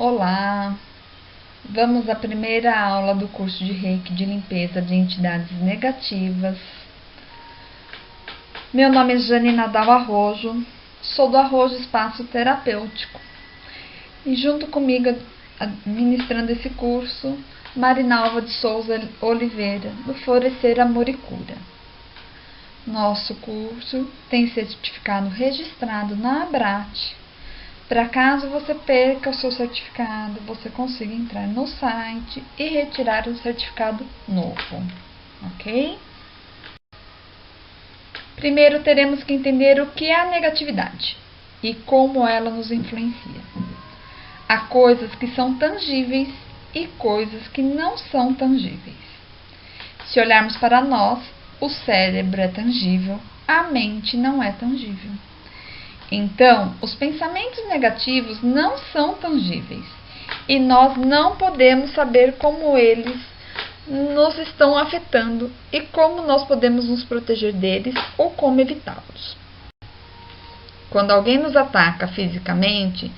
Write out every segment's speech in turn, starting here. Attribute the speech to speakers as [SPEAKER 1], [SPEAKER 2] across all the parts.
[SPEAKER 1] Olá! Vamos à primeira aula do curso de Reiki de limpeza de entidades negativas. Meu nome é Jane Nadal Arrojo, sou do Arrojo Espaço Terapêutico. E junto comigo, administrando esse curso, Marinalva de Souza Oliveira, do Florescer Amor e Cura. Nosso curso tem certificado registrado na ABRAT. Para caso você perca o seu certificado, você consiga entrar no site e retirar o certificado novo, ok? Primeiro teremos que entender o que é a negatividade e como ela nos influencia. Há coisas que são tangíveis e coisas que não são tangíveis. Se olharmos para nós, o cérebro é tangível, a mente não é tangível. Então, os pensamentos negativos não são tangíveis e nós não podemos saber como eles nos estão afetando e como nós podemos nos proteger deles ou como evitá-los. Quando alguém nos ataca fisicamente,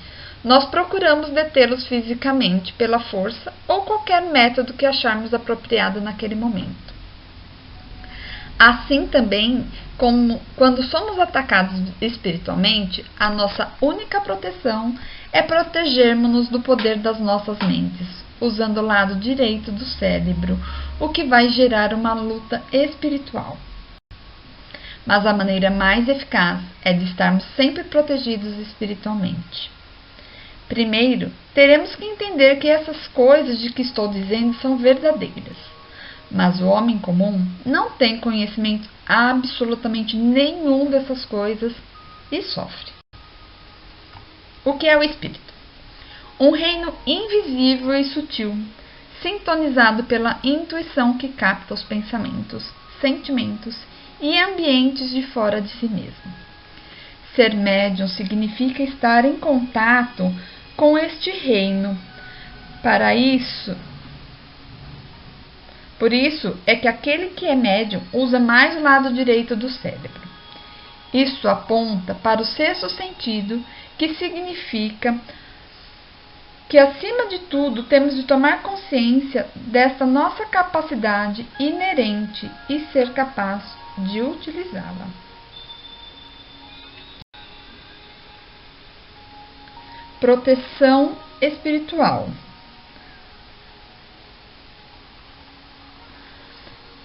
[SPEAKER 1] nós procuramos detê-los fisicamente pela força ou qualquer método que acharmos apropriado naquele momento. Assim também, como quando somos atacados espiritualmente, a nossa única proteção é protegermos-nos do poder das nossas mentes, usando o lado direito do cérebro, o que vai gerar uma luta espiritual. Mas a maneira mais eficaz é de estarmos sempre protegidos espiritualmente. Primeiro, teremos que entender que essas coisas de que estou dizendo são verdadeiras. Mas o homem comum não tem conhecimento absolutamente nenhum dessas coisas e sofre. O que é o espírito? Um reino invisível e sutil, sintonizado pela intuição que capta os pensamentos, sentimentos e ambientes de fora de si mesmo. Ser médium significa estar em contato com este reino. Por isso é que aquele que é médium usa mais o lado direito do cérebro. Isso aponta para o sexto sentido, que significa que, acima de tudo, temos de tomar consciência desta nossa capacidade inerente e ser capaz de utilizá-la. Proteção espiritual.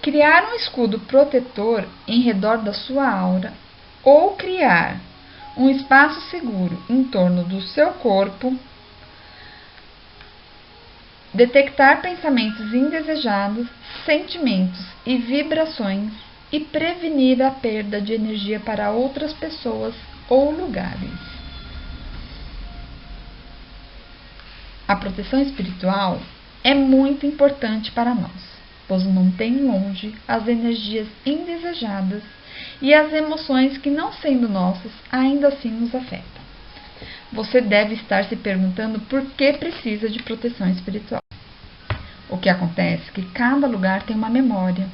[SPEAKER 1] Criar um escudo protetor em redor da sua aura ou criar um espaço seguro em torno do seu corpo, detectar pensamentos indesejados, sentimentos e vibrações e prevenir a perda de energia para outras pessoas ou lugares. A proteção espiritual é muito importante para nós, pois mantém longe as energias indesejadas e as emoções que, não sendo nossas, ainda assim nos afetam. Você deve estar se perguntando por que precisa de proteção espiritual. O que acontece é que cada lugar tem uma memória,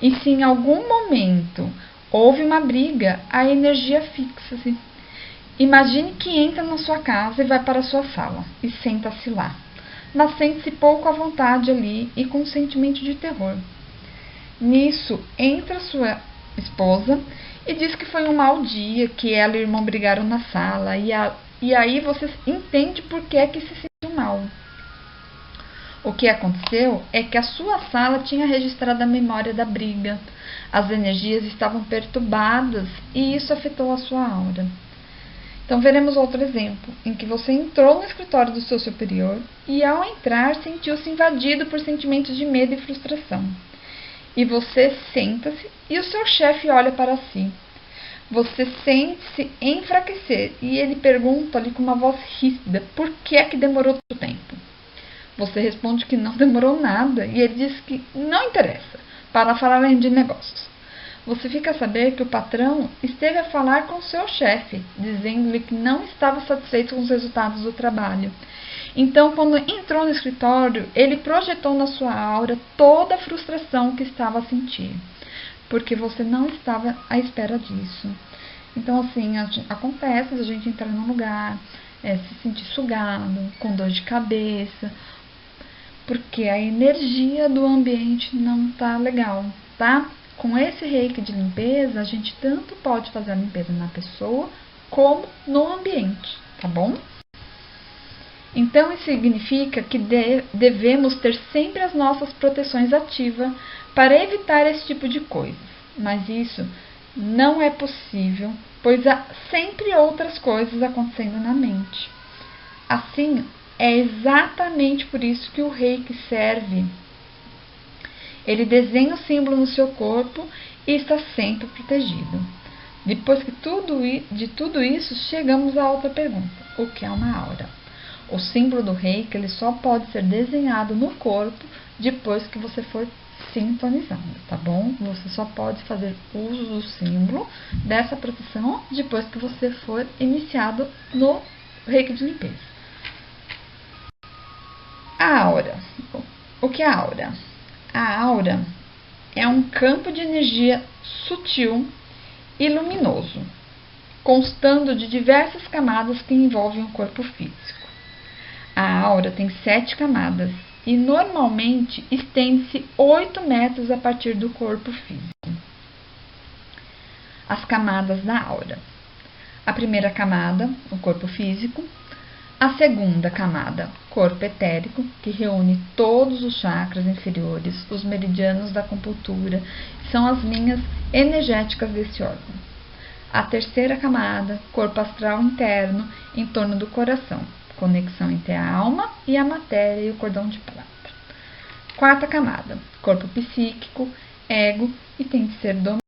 [SPEAKER 1] e se em algum momento houve uma briga, a energia fixa-se. Imagine que entra na sua casa e vai para a sua sala e senta-se lá, mas sente-se pouco à vontade ali e com um sentimento de terror. Nisso, entra sua esposa e diz que foi um mau dia, que ela e o irmão brigaram na sala, e aí você entende por que é que se sentiu mal. O que aconteceu é que a sua sala tinha registrado a memória da briga, as energias estavam perturbadas e isso afetou a sua aura. Então, veremos outro exemplo, em que você entrou no escritório do seu superior e, ao entrar, sentiu-se invadido por sentimentos de medo e frustração. E você senta-se e o seu chefe olha para si. Você sente-se enfraquecer e ele pergunta ali com uma voz ríspida por que é que demorou tanto tempo. Você responde que não demorou nada e ele diz que não interessa, para falarem de negócios. Você fica a saber que o patrão esteve a falar com seu chefe, dizendo-lhe que não estava satisfeito com os resultados do trabalho. Então, quando entrou no escritório, ele projetou na sua aura toda a frustração que estava a sentir, porque você não estava à espera disso. Então, assim, acontece a gente entrar num lugar, se sentir sugado, com dor de cabeça, porque a energia do ambiente não tá legal, tá? Com esse reiki de limpeza, a gente tanto pode fazer a limpeza na pessoa como no ambiente, tá bom? Então, isso significa que devemos ter sempre as nossas proteções ativas para evitar esse tipo de coisa. Mas isso não é possível, pois há sempre outras coisas acontecendo na mente. Assim, é exatamente por isso que o reiki serve. Ele desenha o símbolo no seu corpo e está sempre protegido. Depois de tudo isso, chegamos a outra pergunta: o que é uma aura? O símbolo do reiki ele só pode ser desenhado no corpo depois que você for sintonizado, tá bom? Você só pode fazer uso do símbolo dessa proteção depois que você for iniciado no reiki de limpeza. A aura. O que é a aura? A aura é um campo de energia sutil e luminoso, constando de diversas camadas que envolvem o corpo físico. A aura tem 7 camadas e normalmente estende-se 8 metros a partir do corpo físico. As camadas da aura. A primeira camada, o corpo físico. A segunda camada, corpo etérico, que reúne todos os chakras inferiores, os meridianos da acupuntura, são as linhas energéticas desse órgão. A terceira camada, corpo astral interno, em torno do coração, conexão entre a alma e a matéria e o cordão de prata. Quarta camada, corpo psíquico, ego e tem de ser dominado.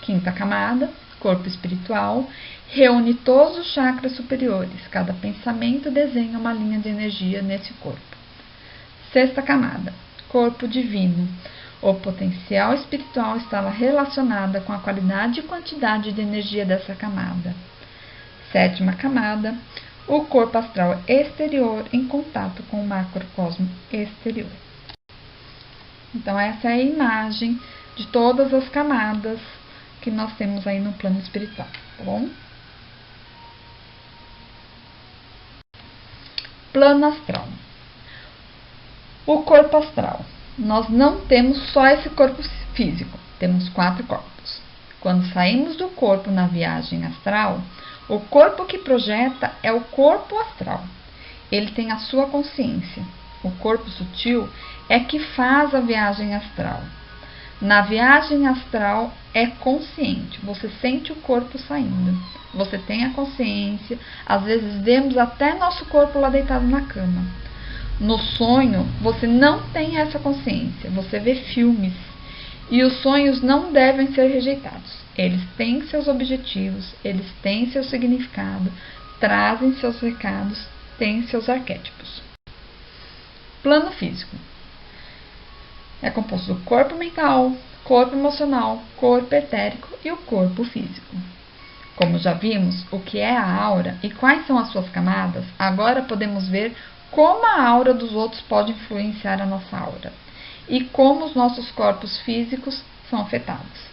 [SPEAKER 1] Quinta camada, corpo espiritual, reúne todos os chakras superiores. Cada pensamento desenha uma linha de energia nesse corpo. Sexta camada, corpo divino. O potencial espiritual está relacionado com a qualidade e quantidade de energia dessa camada. Sétima camada, o corpo astral exterior em contato com o macrocosmo exterior. Então, essa é a imagem de todas as camadas que nós temos aí no plano espiritual, tá bom? Plano astral. O corpo astral. Nós não temos só esse corpo físico, temos 4 corpos. Quando saímos do corpo na viagem astral, o corpo que projeta é o corpo astral. Ele tem a sua consciência. O corpo sutil é que faz a viagem astral. Na viagem astral é consciente, você sente o corpo saindo, você tem a consciência, às vezes vemos até nosso corpo lá deitado na cama. No sonho, você não tem essa consciência, você vê filmes, e os sonhos não devem ser rejeitados. Eles têm seus objetivos, eles têm seu significado, trazem seus recados, têm seus arquétipos. Plano físico. É composto do corpo mental, corpo emocional, corpo etérico e o corpo físico. Como já vimos o que é a aura e quais são as suas camadas, agora podemos ver como a aura dos outros pode influenciar a nossa aura e como os nossos corpos físicos são afetados.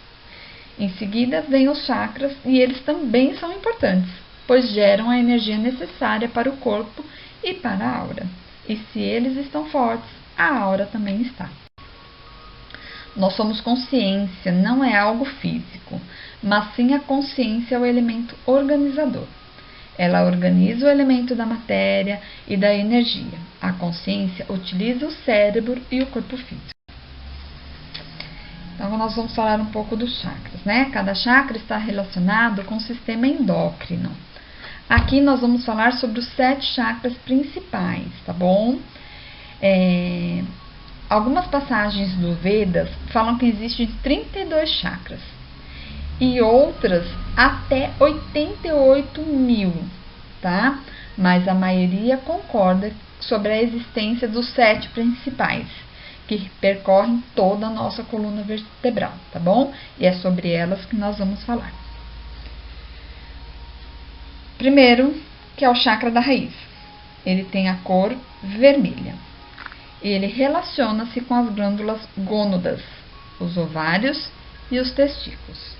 [SPEAKER 1] Em seguida vem os chakras e eles também são importantes, pois geram a energia necessária para o corpo e para a aura. E se eles estão fortes, a aura também está. Nós somos consciência, não é algo físico, mas sim a consciência é o elemento organizador. Ela organiza o elemento da matéria e da energia. A consciência utiliza o cérebro e o corpo físico. Então, nós vamos falar um pouco dos chakras, né? Cada chakra está relacionado com o sistema endócrino. Aqui nós vamos falar sobre os 7 chakras principais, tá bom? Algumas passagens do Vedas falam que existem 32 chakras e outras até 88 mil, tá? Mas a maioria concorda sobre a existência dos 7 principais, que percorrem toda a nossa coluna vertebral, tá bom? E é sobre elas que nós vamos falar. Primeiro, que é o chakra da raiz. Ele tem a cor vermelha. Ele relaciona-se com as glândulas gônadas, os ovários e os testículos.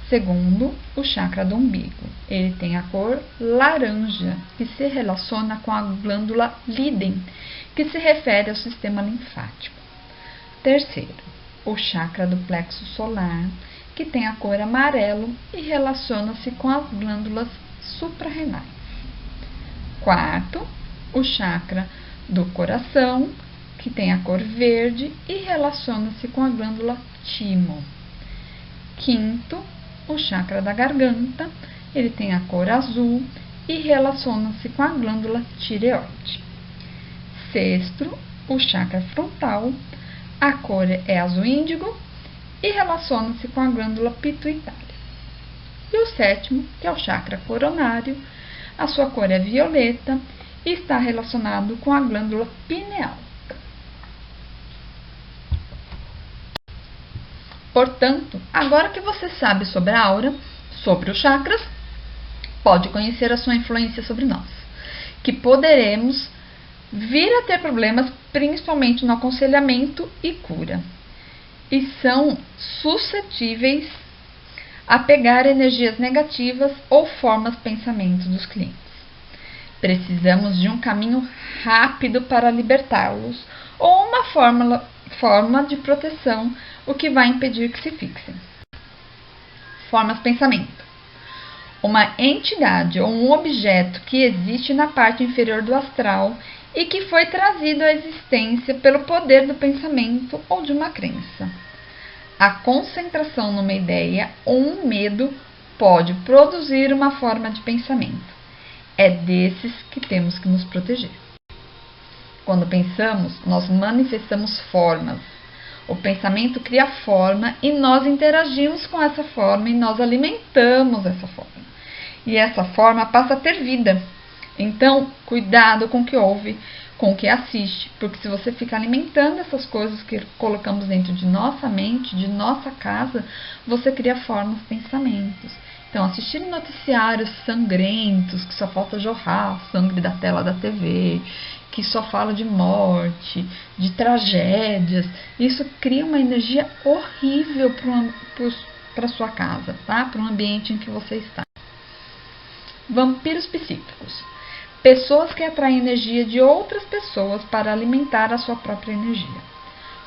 [SPEAKER 1] Segundo, o chakra do umbigo. Ele tem a cor laranja, que se relaciona com a glândula líden, que se refere ao sistema linfático. Terceiro, o chakra do plexo solar, que tem a cor amarelo e relaciona-se com as glândulas suprarrenais. Quarto, o chakra do coração, que tem a cor verde e relaciona-se com a glândula timo. Quinto, o chakra da garganta, ele tem a cor azul e relaciona-se com a glândula tireoide. Sexto, o chakra frontal, a cor é azul índigo e relaciona-se com a glândula pituitária. E o sétimo, que é o chakra coronário, a sua cor é violeta e está relacionado com a glândula pineal. Portanto, agora que você sabe sobre a aura, sobre os chakras, pode conhecer a sua influência sobre nós, que poderemos vir a ter problemas principalmente no aconselhamento e cura, e são suscetíveis a pegar energias negativas ou formas de pensamento dos clientes. Precisamos de um caminho rápido para libertá-los ou uma forma de proteção, o que vai impedir que se fixem. Formas de pensamento. Uma entidade ou um objeto que existe na parte inferior do astral e que foi trazido à existência pelo poder do pensamento ou de uma crença. A concentração numa ideia ou um medo pode produzir uma forma de pensamento. É desses que temos que nos proteger. Quando pensamos, nós manifestamos formas. O pensamento cria forma e nós interagimos com essa forma e nós alimentamos essa forma. E essa forma passa a ter vida. Então, cuidado com o que ouve, com o que assiste, porque se você fica alimentando essas coisas que colocamos dentro de nossa mente, de nossa casa, você cria formas, pensamentos. Então, assistir noticiários sangrentos, que só falta jorrar sangue da tela da TV, que só fala de morte, de tragédias, isso cria uma energia horrível para sua casa, tá? Para o ambiente em que você está. Vampiros psíquicos. Pessoas que atraem energia de outras pessoas para alimentar a sua própria energia.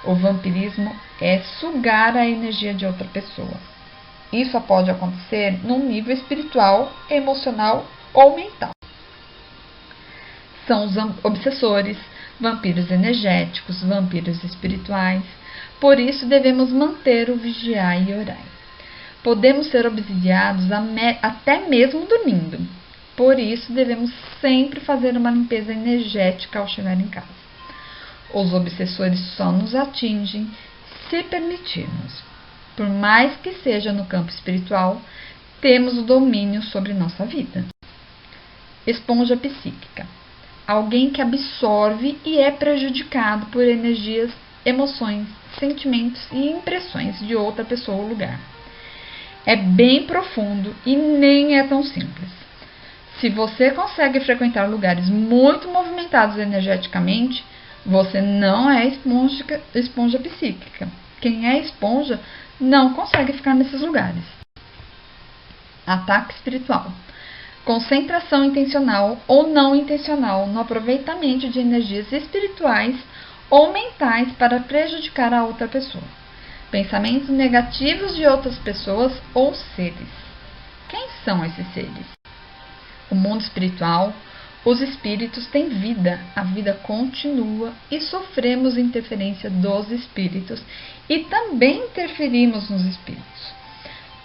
[SPEAKER 1] O vampirismo é sugar a energia de outra pessoa. Isso pode acontecer num nível espiritual, emocional ou mental. São os obsessores, vampiros energéticos, vampiros espirituais. Por isso devemos manter o vigiar e orar. Podemos ser obsidiados até mesmo dormindo. Por isso devemos sempre fazer uma limpeza energética ao chegar em casa. Os obsessores só nos atingem se permitirmos. Por mais que seja no campo espiritual, temos o domínio sobre nossa vida. Esponja psíquica. Alguém que absorve e é prejudicado por energias, emoções, sentimentos e impressões de outra pessoa ou lugar. É bem profundo e nem é tão simples. Se você consegue frequentar lugares muito movimentados energeticamente, você não é esponja psíquica. Quem é esponja não consegue ficar nesses lugares. Ataque espiritual. Concentração intencional ou não intencional no aproveitamento de energias espirituais ou mentais para prejudicar a outra pessoa. Pensamentos negativos de outras pessoas ou seres. Quem são esses seres? O mundo espiritual, os espíritos têm vida, a vida continua e sofremos interferência dos espíritos e também interferimos nos espíritos.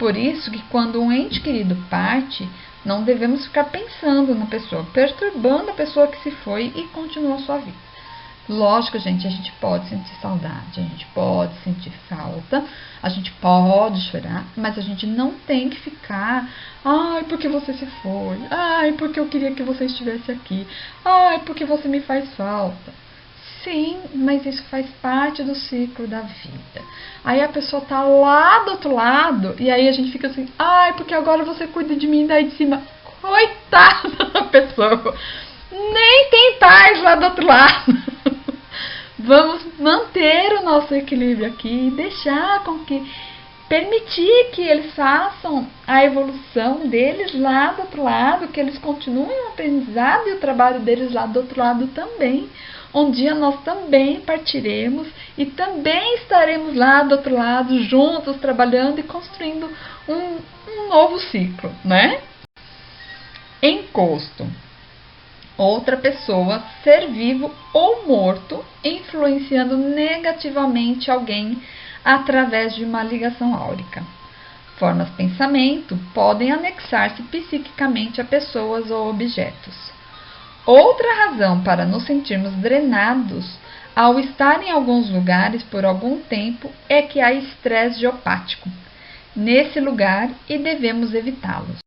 [SPEAKER 1] Por isso que quando um ente querido parte, não devemos ficar pensando na pessoa, perturbando a pessoa que se foi e continua a sua vida. Lógico, gente, a gente pode sentir saudade, a gente pode sentir falta, a gente pode chorar, mas a gente não tem que ficar, ai, porque você se foi, ai, porque eu queria que você estivesse aqui, ai, porque você me faz falta. Sim, mas isso faz parte do ciclo da vida. Aí a pessoa tá lá do outro lado, e aí a gente fica assim, ai, porque agora você cuida de mim daí de cima. Coitada da pessoa, nem tem paz lá do outro lado. Vamos manter o nosso equilíbrio aqui e deixar com que permitir que eles façam a evolução deles lá do outro lado, que eles continuem o aprendizado e o trabalho deles lá do outro lado também. Um dia nós também partiremos e também estaremos lá do outro lado, juntos, trabalhando e construindo um novo ciclo, né? Encosto. Outra pessoa, ser vivo ou morto, influenciando negativamente alguém através de uma ligação áurica. Formas de pensamento podem anexar-se psiquicamente a pessoas ou objetos. Outra razão para nos sentirmos drenados ao estar em alguns lugares por algum tempo é que há estresse geopático nesse lugar e devemos evitá-los.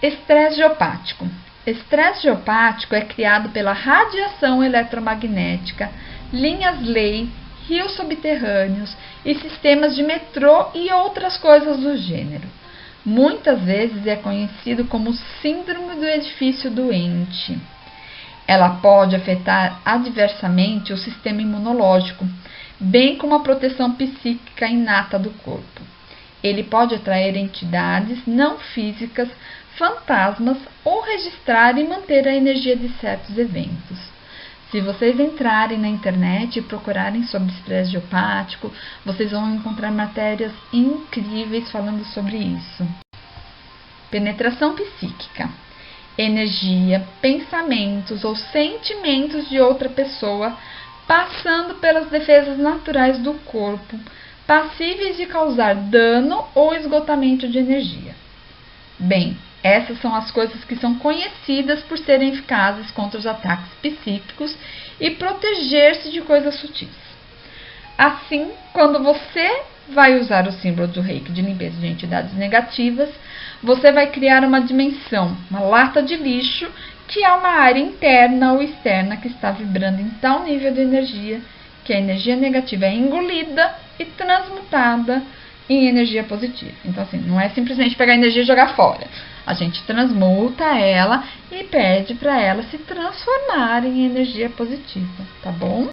[SPEAKER 1] Estresse geopático. Estresse geopático é criado pela radiação eletromagnética, linhas-lei, rios subterrâneos e sistemas de metrô e outras coisas do gênero. Muitas vezes é conhecido como síndrome do edifício doente. Ela pode afetar adversamente o sistema imunológico, bem como a proteção psíquica inata do corpo. Ele pode atrair entidades não físicas, fantasmas ou registrar e manter a energia de certos eventos. Se vocês entrarem na internet e procurarem sobre estresse geopático, vocês vão encontrar matérias incríveis falando sobre isso. Penetração psíquica. Energia, pensamentos ou sentimentos de outra pessoa passando pelas defesas naturais do corpo, passíveis de causar dano ou esgotamento de energia. Bem, essas são as coisas que são conhecidas por serem eficazes contra os ataques psíquicos e proteger-se de coisas sutis. Assim, quando você vai usar o símbolo do reiki de limpeza de entidades negativas, você vai criar uma dimensão, uma lata de lixo, que é uma área interna ou externa que está vibrando em tal nível de energia que a energia negativa é engolida e transmutada em energia positiva. Então, assim, não é simplesmente pegar a energia e jogar fora. A gente transmuta ela e pede para ela se transformar em energia positiva, tá bom?